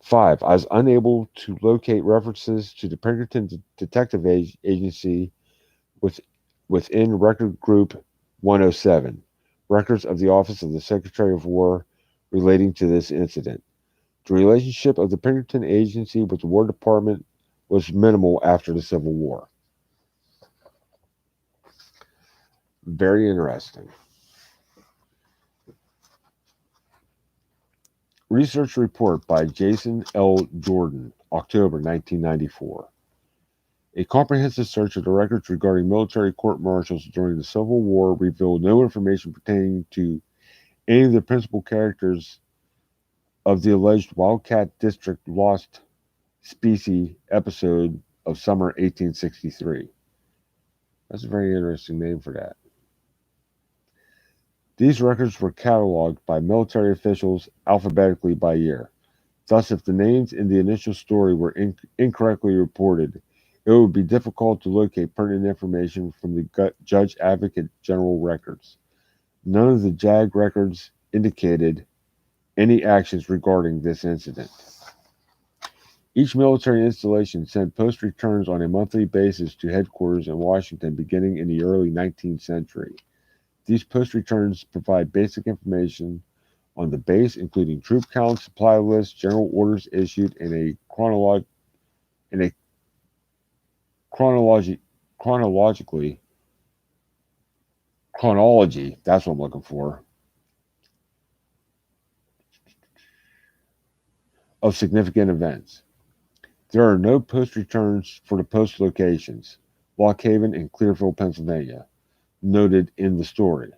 5. I was unable to locate references to the Pinkerton Detective Agency within Record Group 107. records of the Office of the Secretary of War relating to this incident. The relationship of the Pinkerton Agency with the War Department was minimal after the Civil War. Very interesting. Research report by Jason L. Jordan, October 1994. A comprehensive search of the records regarding military court-martials during the Civil War revealed no information pertaining to any of the principal characters of the alleged Wildcat District Lost Species episode of summer 1863. That's a very interesting name for that. These records were cataloged by military officials alphabetically by year. Thus, if the names in the initial story were incorrectly reported, it would be difficult to locate pertinent information from the Judge Advocate General records. None of the JAG records indicated any actions regarding this incident. Each military installation sent post returns on a monthly basis to headquarters in Washington beginning in the early 19th century. These post returns provide basic information on the base, including troop counts, supply lists, general orders issued, and a chronology, chronologically chronology. That's what I'm looking for. Of significant events. There are no post returns for the post locations, Lock Haven and Clearfield, Pennsylvania, noted in the story.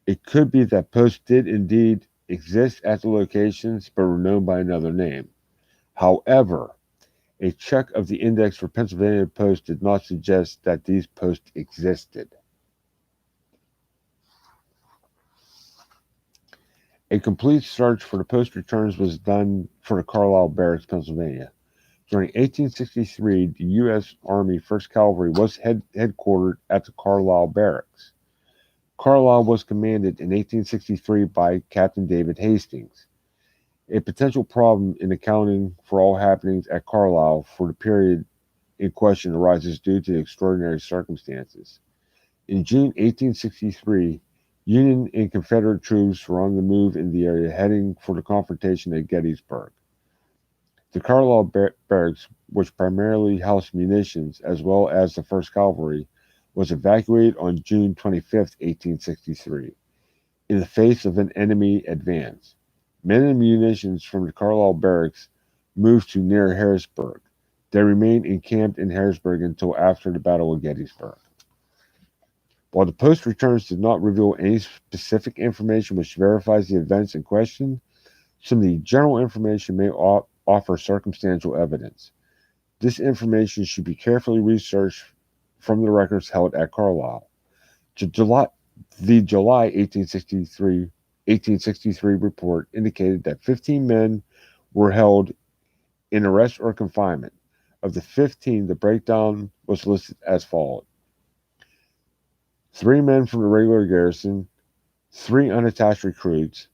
It could be that posts did indeed exist at the locations but were known by another name. However, a check of the index for Pennsylvania posts did not suggest that these posts existed. A complete search for the post returns was done for the Carlisle Barracks, Pennsylvania. During 1863, the U.S. Army 1st Cavalry was headquartered at the Carlisle Barracks. Carlisle was commanded in 1863 by Captain David Hastings. A potential problem in accounting for all happenings at Carlisle for the period in question arises due to extraordinary circumstances. In June 1863, Union and Confederate troops were on the move in the area, heading for the confrontation at Gettysburg. The Carlisle Barracks, which primarily housed munitions as well as the 1st Cavalry, was evacuated on June 25, 1863, in the face of an enemy advance. Men and munitions from the Carlisle Barracks moved to near Harrisburg. They remained encamped in Harrisburg until after the Battle of Gettysburg. While the post returns did not reveal any specific information which verifies the events in question, some of the general information may offer circumstantial evidence. This information should be carefully researched from the records held at Carlisle. The July 1863 report indicated that 15 men were held in arrest or confinement. Of the 15, the breakdown was listed as follows: 3 men from the regular garrison, 3 unattached recruits,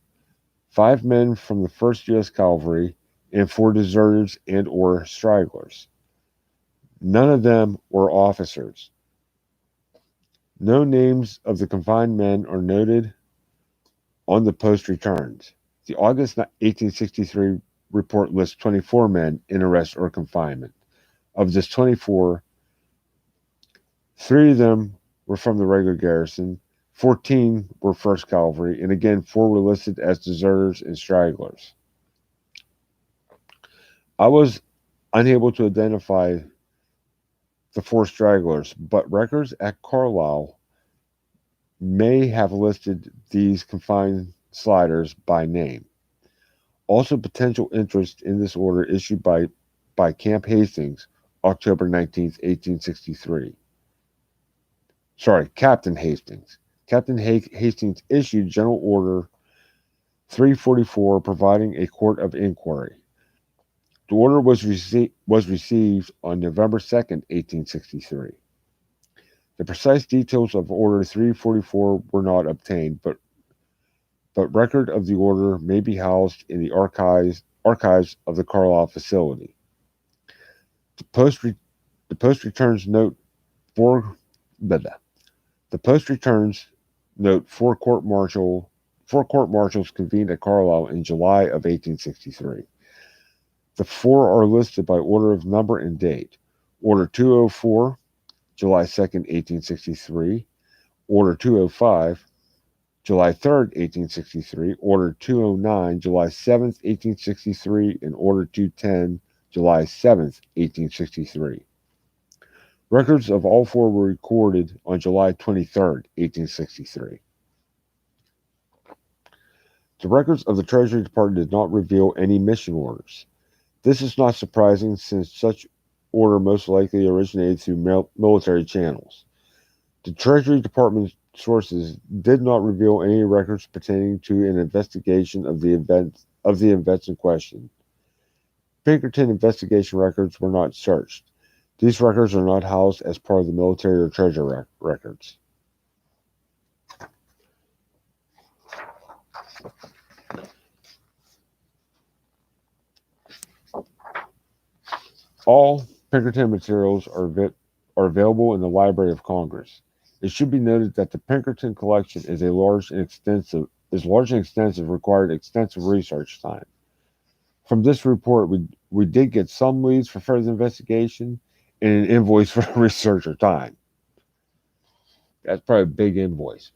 5 men from the 1st U.S. Cavalry, and 4 deserters and or stragglers. None of them were officers. No names of the confined men are noted on the post returns. The August 1863 report lists 24 men in arrest or confinement. Of this 24, 3 of them were from the regular garrison, 14 were 1st Cavalry, and again 4 were listed as deserters and stragglers. I was unable to identify the 4 stragglers, but records at Carlisle may have listed these confined sliders by name. Also, potential interest in this order issued by Camp Hastings, October 19th, 1863. Sorry, Captain Hastings. Captain Hastings issued General Order 344 providing a court of inquiry. The order was received on November 2nd, 1863. The precise details of Order 344 were not obtained, but record of the order may be housed in the archives of the Carlisle facility. The post returns note for the post returns Note: four court martials convened at Carlisle in July of 1863. The four are listed by order of number and date. Order 204, July 2nd, 1863. Order 205, July 3rd, 1863. Order 209, July 7th, 1863. And Order 210, July 7th, 1863. Records of all four were recorded on July 23rd, 1863. The records of the Treasury Department did not reveal any mission orders. This is not surprising, since such order most likely originated through military channels. The Treasury Department sources did not reveal any records pertaining to an investigation of the events in question. Pinkerton investigation records were not searched. These records are not housed as part of the military or treasury records. All Pinkerton materials are available in the Library of Congress. It should be noted that the Pinkerton collection is large and extensive, required extensive research time. From this report, we did get some leads for further investigation and an invoice for researcher time. That's probably a big invoice.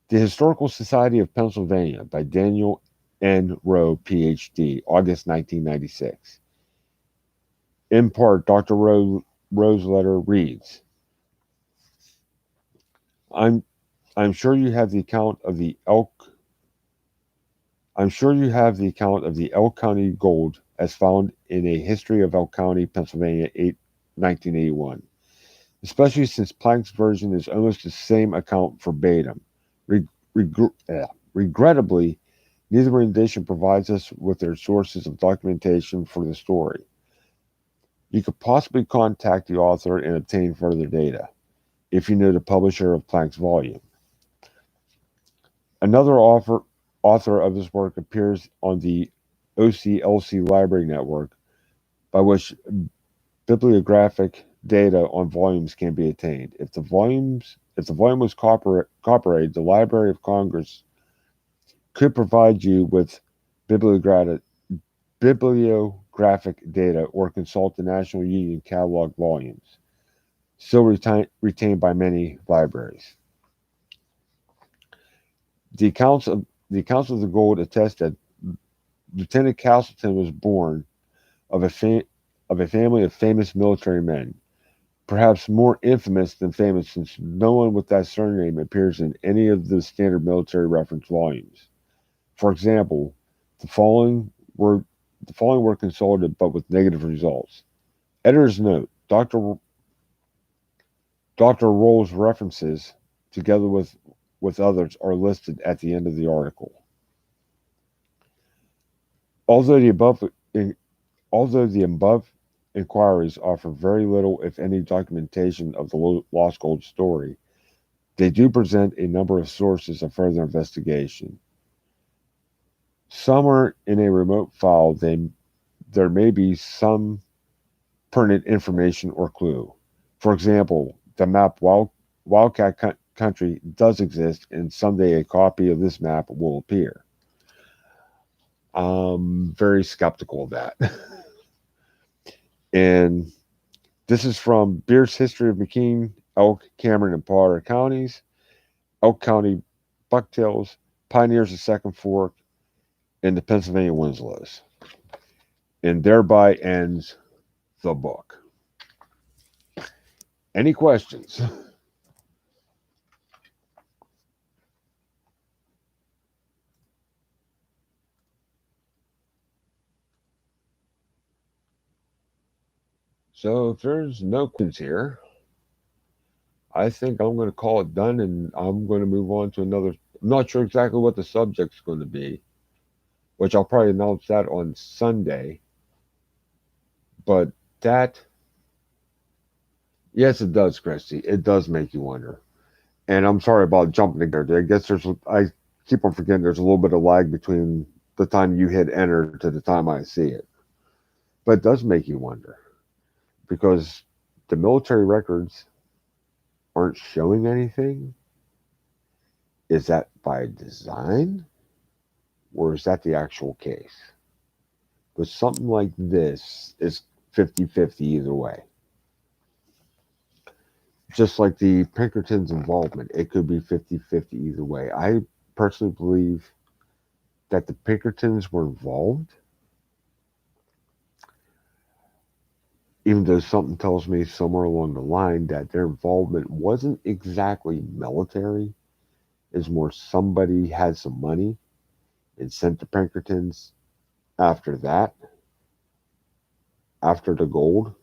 The Historical Society of Pennsylvania by Daniel N. Rowe, Ph.D., August 1996. In part, Dr. Rowe's letter reads, I'm sure you have the account of the Elk County gold as found in a History of Elk County, Pennsylvania, 1981, especially since Planck's version is almost the same account verbatim. Regrettably, neither rendition provides us with their sources of documentation for the story. You could possibly contact the author and obtain further data, if you know the publisher of Planck's volume. Another author of this work appears on the OCLC Library Network, by which bibliographic data on volumes can be attained. If the volume was copyrighted, the Library of Congress could provide you with bibliographic data or consult the National Union catalog volumes, still retained by many libraries. The accounts of the gold attest that Lieutenant Castleton was born of a family of famous military men, perhaps more infamous than famous, since no one with that surname appears in any of the standard military reference volumes. For example, the following were consulted, but with negative results. Editor's note: Dr. Roll's references, together with others, are listed at the end of the article. Although the above inquiries offer very little, if any, documentation of the lost gold story, they do present a number of sources of further investigation. Somewhere in a remote file, there may be some pertinent information or clue. For example, the map Wildcat Country does exist, and someday a copy of this map will appear. I'm very skeptical of that. And this is from Beer's History of McKean, Elk, Cameron, and Potter counties, Elk County Bucktails, Pioneers of Second Fork, and the Pennsylvania Winslows. And thereby ends the book. Any questions? So if there's no questions here, I think I'm going to call it done, and I'm going to move on to another. I'm not sure exactly what the subject's going to be, which I'll probably announce that on Sunday. But that, yes, it does, Christy. It does make you wonder. And I'm sorry about jumping there. I guess I keep on forgetting there's a little bit of lag between the time you hit enter to the time I see it. But it does make you wonder, because the military records aren't showing anything, is that by design or is that the actual case? But something like this is 50-50 either way. Just like the Pinkertons' involvement, it could be 50-50 either way. I personally believe that the Pinkertons were involved, even though something tells me somewhere along the line that their involvement wasn't exactly military. It's more somebody had some money and sent the Pinkertons after that, after the gold.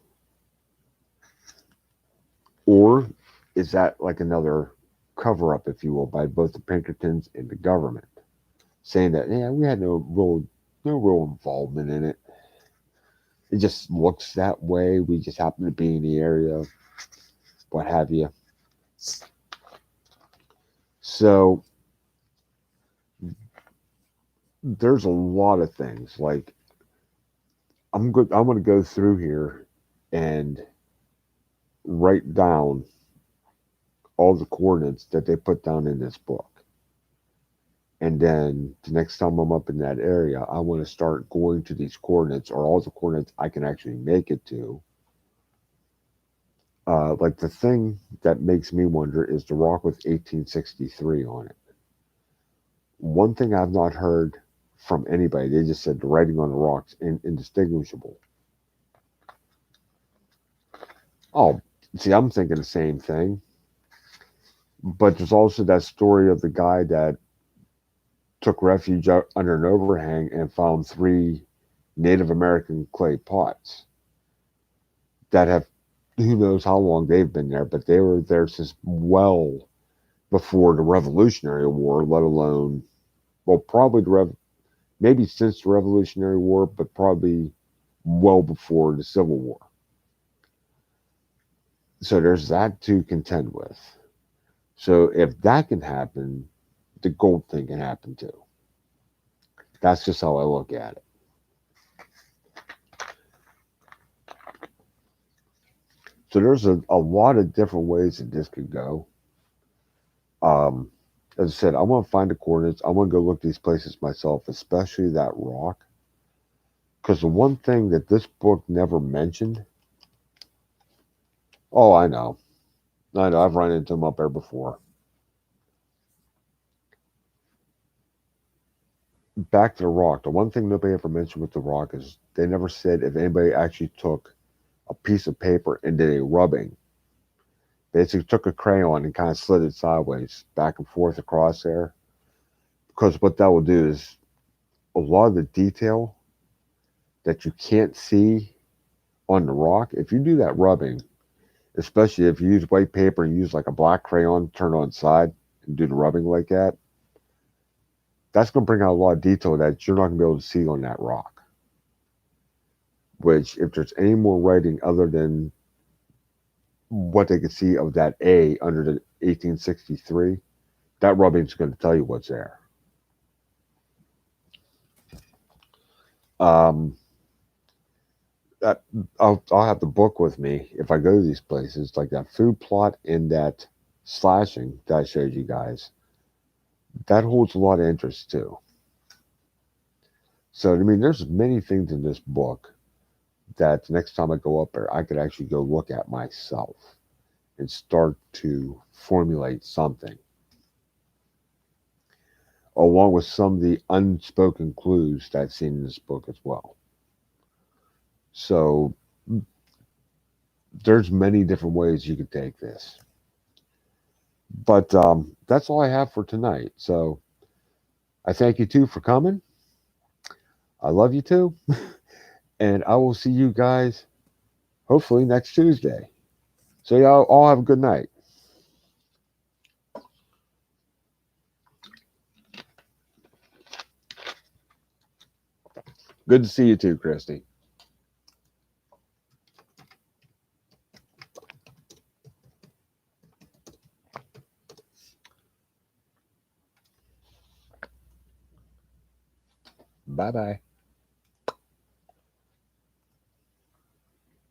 Or is that like another cover up, if you will, by both the Pinkertons and the government, saying that, yeah, we had no real involvement in it. It just looks that way. We just happen to be in the area, what have you. So there's a lot of things. Like I'm good. I'm going to go through here and write down all the coordinates that they put down in this book. And then the next time I'm up in that area, I want to start going to these coordinates or all the coordinates I can actually make it to. Like the thing that makes me wonder is the rock with 1863 on it. One thing I've not heard from anybody, they just said the writing on the rock's indistinguishable. Oh, see, I'm thinking the same thing. But there's also that story of the guy that took refuge under an overhang and found 3 Native American clay pots that have, who knows how long they've been there, but they were there since well before the Revolutionary War, let alone, well, probably maybe since the Revolutionary War, but probably well before the Civil War. So there's that to contend with. So if that can happen, the gold thing can happen too. That's just how I look at it. So there's a lot of different ways that this could go. Um, as I said, I want to find the coordinates. I want to go look these places myself, especially that rock. Because the one thing that this book never mentioned, oh, I know. I've run into them up there before. Back to the rock. The one thing nobody ever mentioned with the rock is they never said if anybody actually took a piece of paper and did a rubbing. Basically took a crayon and kind of slid it sideways, back and forth across there. Because what that will do is a lot of the detail that you can't see on the rock, if you do that rubbing, especially if you use white paper and use like a black crayon, turn on its side and do the rubbing like that, that's going to bring out a lot of detail that you're not going to be able to see on that rock. Which, if there's any more writing other than what they can see of that A under the 1863, that rubbing is going to tell you what's there. Um, that, I'll have the book with me if I go to these places, like that food plot and that slashing that I showed you guys. That holds a lot of interest too. So, I mean, there's many things in this book that next time I go up there, I could actually go look at myself and start to formulate something, along with some of the unspoken clues that's seen in this book as well. So, there's many different ways you could take this. But that's all I have for tonight. So, I thank you too for coming. I love you too. And I will see you guys hopefully next Tuesday. So, y'all all have a good night. Good to see you too, Christy. Bye bye.